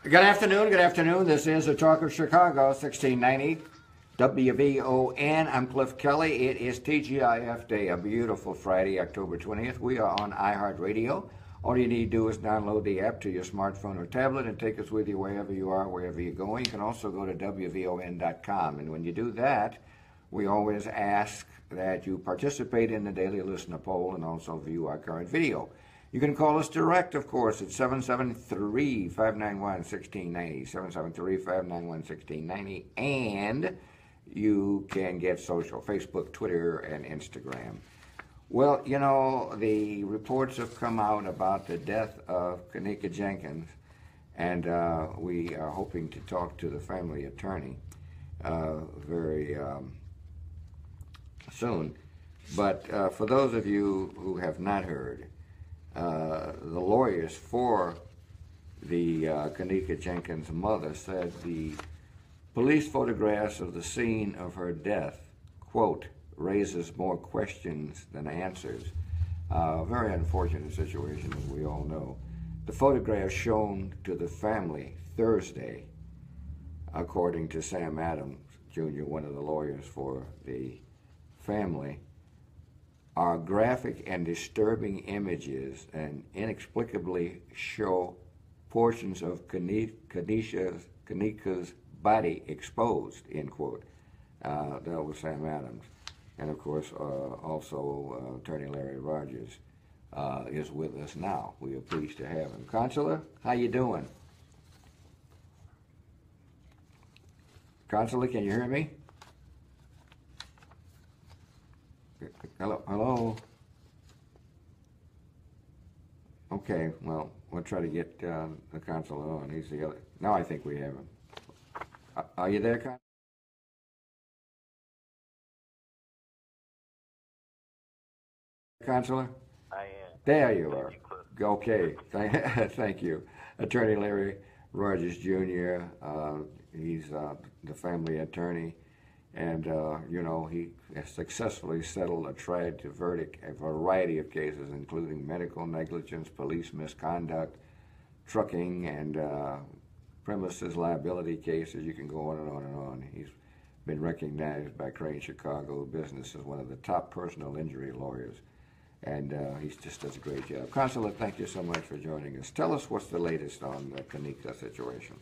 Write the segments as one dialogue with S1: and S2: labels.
S1: Good afternoon. Good afternoon. This is the Talk of Chicago, 1690 WVON. I'm Cliff Kelly. It is TGIF Day, a beautiful Friday, October 20th. We are on iHeartRadio. All you need to do is download the app to your smartphone or tablet and take us with you wherever you are, wherever you're going. You can also go to WVON.com. And when you do that, we always ask that you participate in the daily listener poll and also view our current video. You can call us direct, of course, at 773-591-1690, 773-591-1690, and you can get social, Facebook, Twitter, and Instagram. Well, you know, the reports have come out about the death of Kanika Jenkins, and we are hoping to talk to the family attorney very soon. But for those of you who have not heard, the lawyers for the Kanika Jenkins' mother said the police photographs of the scene of her death, quote, raises more questions than answers. Very unfortunate situation, as we all know. The photographs shown to the family Thursday, according to Sam Adams, Jr., one of the lawyers for the family, are graphic and disturbing images and inexplicably show portions of Kanika's body exposed, end quote. That was Sam Adams. And of course, also Attorney Larry Rogers is with us now. We are pleased to have him. Consular, how you doing? Consular, can you hear me? Hello, hello. Okay, well, we'll try to get the consular on. He's the other. Now I think we have him. Are you there, Consular?
S2: I am.
S1: There you are. Okay, thank you. Attorney Larry Rogers, Jr., he's the family attorney. And, you know, he has successfully settled a tried to verdict a variety of cases, including medical negligence, police misconduct, trucking, and premises liability cases. You can go on and on and on. He's been recognized by Crane Chicago Business as one of the top personal injury lawyers. And he just does a great job. Consular, thank you so much for joining us. Tell us what's the latest on the Kanika situation.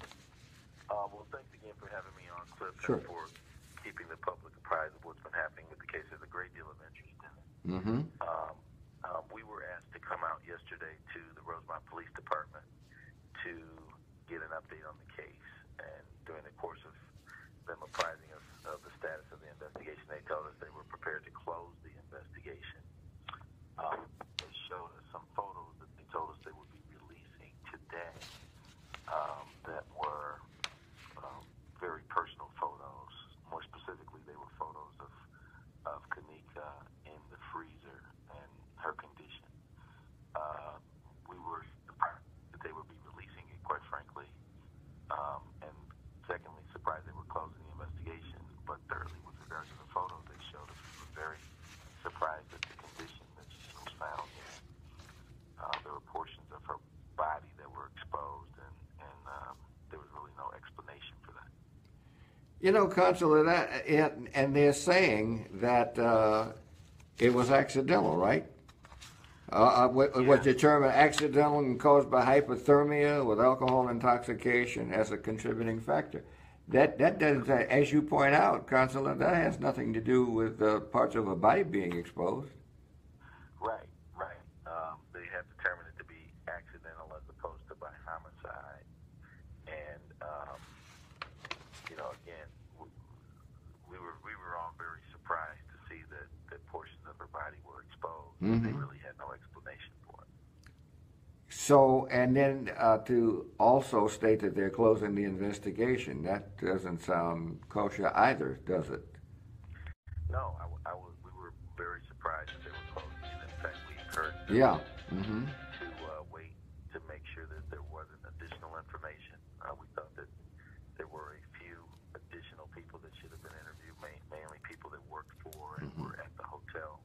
S2: Well, thanks again for having me on, Cliff.
S1: Sure.
S2: And for keeping the public apprised of what's been happening with the case. There's a great deal of interest in it.
S1: Mm-hmm.
S2: We were asked to come out yesterday to the Rosemont Police Department to get an update on the case. And during the course of them apprising us of the status of the investigation, they told us they were prepared to close the investigation. They showed us some photos that they told us they would be releasing today that were very personal photos. More specifically, they were photos of Kanika in the freezer and her condition. We were surprised that they would be releasing it, quite frankly. And secondly, surprised they were closing the investigation. But thirdly, with regards to the photos they showed us, we were very surprised at the condition that she was found in. There were portions of her body that were exposed, and there was really no explanation for that.
S1: You know, Consular, and they're saying that it was accidental, right? Was determined accidental and caused by hypothermia with alcohol intoxication as a contributing factor. That doesn't, as you point out, Consular, that has nothing to do with parts of her body being exposed.
S2: Right. They have determined it to be accidental as opposed to by homicide. And, you know, again, we were all very surprised to see that portions of her body were exposed. Mm-hmm. They really had no explanation for it.
S1: So, and then to also state that they're closing the investigation, that doesn't sound kosher either, does it?
S2: No, we were very surprised that they were closing it. In fact, we encouraged them to wait to make sure that there wasn't additional information. We thought that there were a few additional people that should have been interviewed, mainly people that worked for and were at the hotel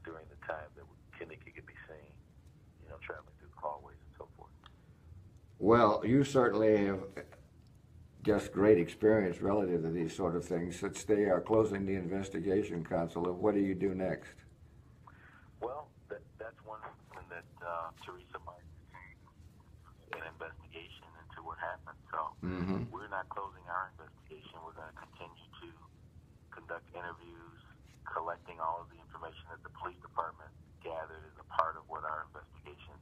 S2: during the time that Kanika could be seen, you know, traveling through the hallways and so forth.
S1: Well, you certainly have just great experience relative to these sort of things. Since they are closing the investigation, Counselor, what do you do next?
S2: Well, that's one reason that Teresa might an investigation into what happened. So we're not closing our investigation. We're going to continue to conduct interviews, collecting all of the information that the police department gathered as a part of what our investigation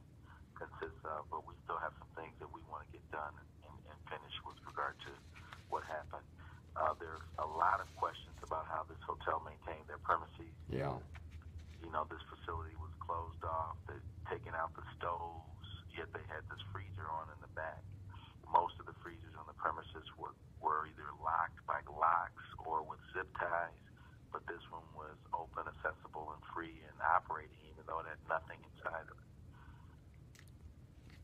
S2: consists of. But we still have some things that we want to get done and finish with regard to what happened. There's a lot of questions about how this hotel maintained their premises.
S1: Yeah.
S2: You know, this facility was closed off. They'd taken out the stoves, yet they had this freezer on in the back. Most of the freezers on the premises were either locked by locks or with zip ties, but this one was open, accessible, and free and operating, even though it had nothing inside of it.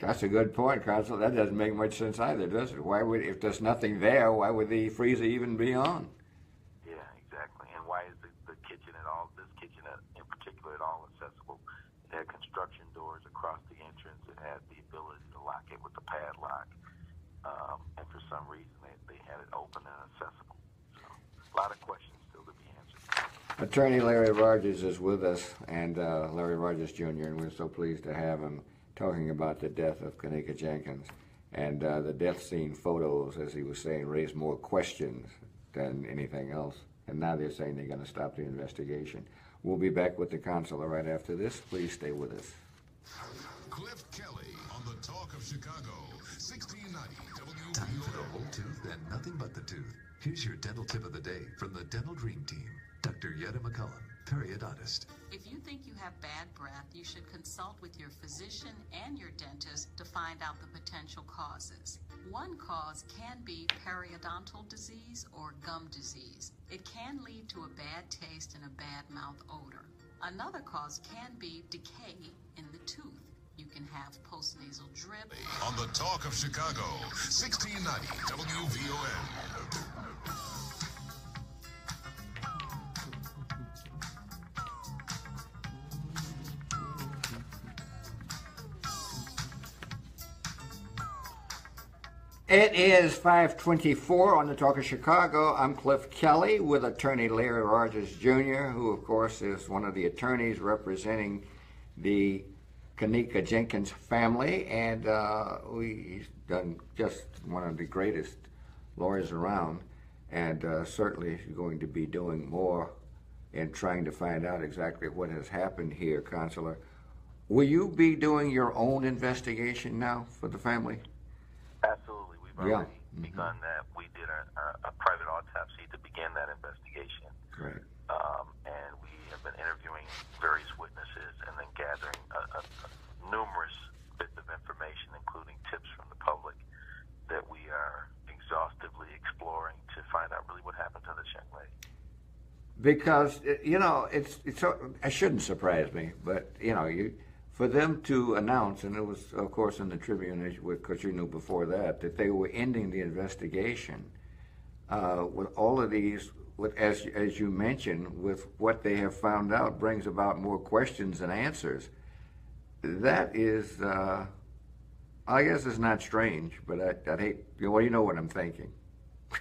S1: That's a good point, Counselor. That doesn't make much sense either, does it? Why would, if there's nothing there, why would the freezer even be on?
S2: Yeah, exactly. And why is the kitchen at all, this kitchen in particular, at all accessible? It had construction doors across the entrance. It had the ability to lock it with a padlock. And for some reason, they had it open and accessible. So a lot of questions still to be answered.
S1: Attorney Larry Rogers is with us, and Larry Rogers Jr., and we're so pleased to have him talking about the death of Kenneka Jenkins. And the death scene photos, as he was saying, raised more questions than anything else. And now they're saying they're going to stop the investigation. We'll be back with the Counselor right after this. Please stay with us.
S3: Cliff Kelly on the Talk of Chicago, 1690 WVON.
S4: Time for the whole tooth and nothing but the tooth. Here's your dental tip of the day from the Dental Dream Team. Dr. Yetta McCullum, periodontist.
S5: If you think you have bad breath, you should consult with your physician and your dentist to find out the potential causes. One cause can be periodontal disease or gum disease. It can lead to a bad taste and a bad mouth odor. Another cause can be decay in the tooth. You can have postnasal drip.
S3: On the Talk of Chicago, 1690 WVON.
S1: It is 5:24 on the Talk of Chicago. I'm Cliff Kelly with attorney Larry Rogers Jr., who, of course, is one of the attorneys representing the Kenneka Jenkins family, and he's done just one of the greatest lawyers around, and certainly is going to be doing more in trying to find out exactly what has happened here, Counselor. Will you be doing your own investigation now for the family?
S2: Absolutely. We've already begun that. We did a private autopsy to begin that investigation.
S1: Great.
S2: And we have been interviewing various witnesses and then gathering numerous bits of information, including tips from the public, that we are exhaustively exploring to find out really what happened to this young lady.
S1: Because, you know, it shouldn't surprise me, but, you know, for them to announce, and it was, of course, in the Tribune, because you knew before that they were ending the investigation with all of these, as you mentioned, with what they have found out brings about more questions than answers. That is, I guess it's not strange, but I'd hate, well, you know what I'm thinking.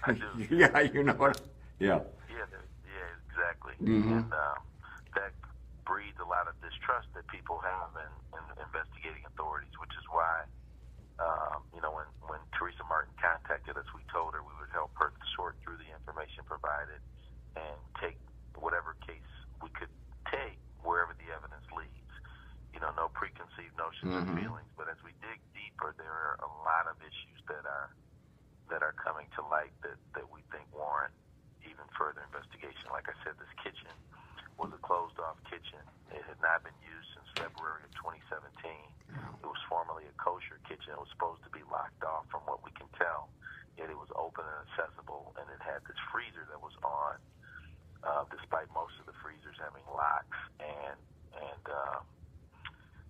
S2: I do.
S1: Yeah, you know what, yeah.
S2: Yeah, exactly.
S1: Mm-hmm.
S2: And that breeds a lot of distrust that people have in investigating authorities, which is why, you know, when Teresa Martin contacted us, we told her we would help her sort through the information provided and take whatever case we could take wherever the evidence leads. You know, no preconceived notions or feelings, but as we dig deeper, there are a lot of issues that are coming to light that we think warrant even further investigation. Like I said, this kitchen was a closed-off kitchen. It had not been used since February of 2017. It was formerly a kosher kitchen. It was supposed to be locked off from what we can tell, yet it was open and accessible, and it had this freezer that was on, despite most of the freezers having locks and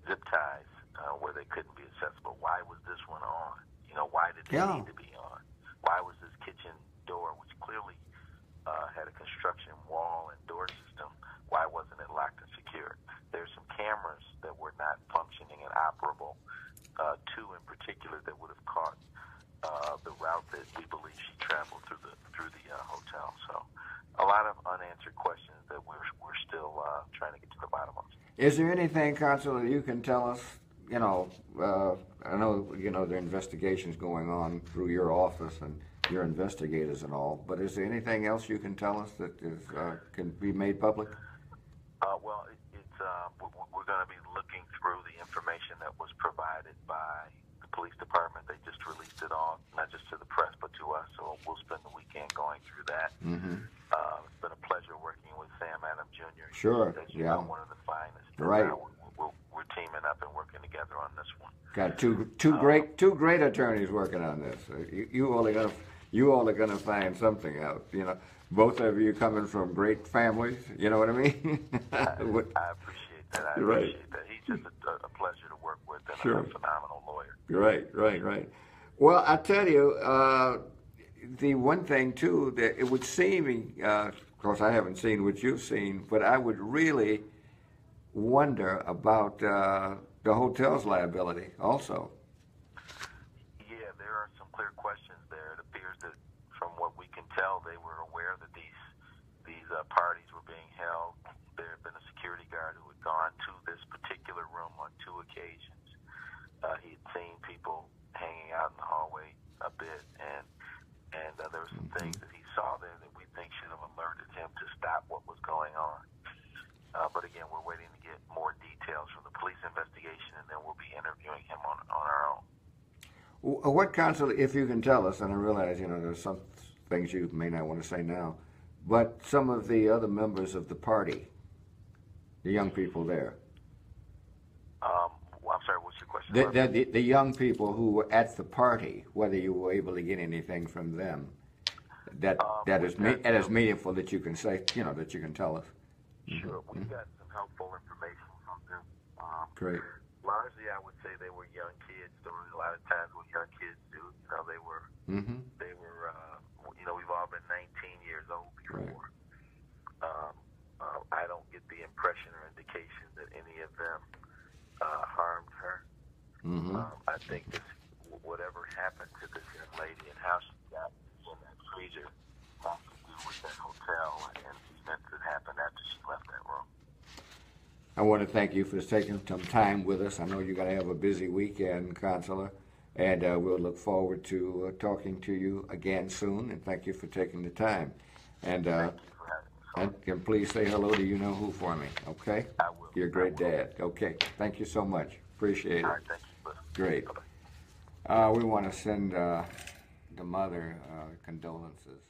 S2: zip ties where they couldn't be accessible. Why was this one on? You know, why did it need to be on? Why was this kitchen door, which clearly had a construction wall and door system, why wasn't it locked and secured? There's some cameras that were not functioning and operable two in particular that would have caught the route that we believe she traveled through the hotel. So a lot of unanswered questions that we're still trying to get to the bottom of.
S1: Is there anything, Consul, you can tell us? I know there are investigations going on through your office and your investigators and all, but is there anything else you can tell us that can be made public?
S2: Well, we're going to be looking through the information that was provided by the police department. They just released it all, not just to the press, but to us. So we'll spend the weekend going through that.
S1: Mm-hmm.
S2: It's been a pleasure working with Sam Adam Jr.
S1: Sure,
S2: As you
S1: yeah.
S2: know, one of the finest.
S1: Right.
S2: We're teaming up and working together on this one.
S1: Got two great attorneys working on this. You all are gonna find something out. Both of you coming from great families. You know what I mean?
S2: I appreciate that. I appreciate that. He's just a pleasure to work with and
S1: Sure.
S2: a phenomenal lawyer.
S1: Right. Well, I tell you, the one thing too that it would seem, of course, I haven't seen what you've seen, but I would really wonder about the hotel's liability also.
S2: Yeah, there are some clear questions there. It appears that, from what we can tell, they were aware that these parties were being held. There had been a security guard who had gone to this particular room on 2 occasions. He had seen people hanging out in the hallway a bit, and there were some things that he saw there that we think should have alerted him to stop what was going on. But again, we're waiting to get more details from the police investigation, and then we'll be interviewing him on our own.
S1: What, Consul, if you can tell us, and I realize, there's some things you may not want to say now, but some of the other members of the party, the young people there.
S2: I'm sorry, what's your question?
S1: The young people who were at the party, whether you were able to get anything from them that is meaningful that you can say, that you can tell us.
S2: Sure, we've got some helpful information from them.
S1: Great.
S2: Largely, I would say they were young kids. There were a lot of times what young kids do. They were. We've all been 19 years old before. Right. I don't get the impression or indication that any of them harmed her. Mm-hmm. I think whatever happened to this young lady and how she got in that freezer has to do with that hotel and the events that happened after she left that room.
S1: I want to thank you for taking some time with us. I know you're going to have a busy weekend, Consular, and we'll look forward to talking to you again soon, and thank you for taking the time. And
S2: thank you for having me.
S1: And please say hello to you-know-who for me, okay?
S2: I will.
S1: You're a great dad. Okay, thank you so much. Appreciate it.
S2: All right, thank you.
S1: Great.
S2: Bye-bye.
S1: We want to send the mother condolences.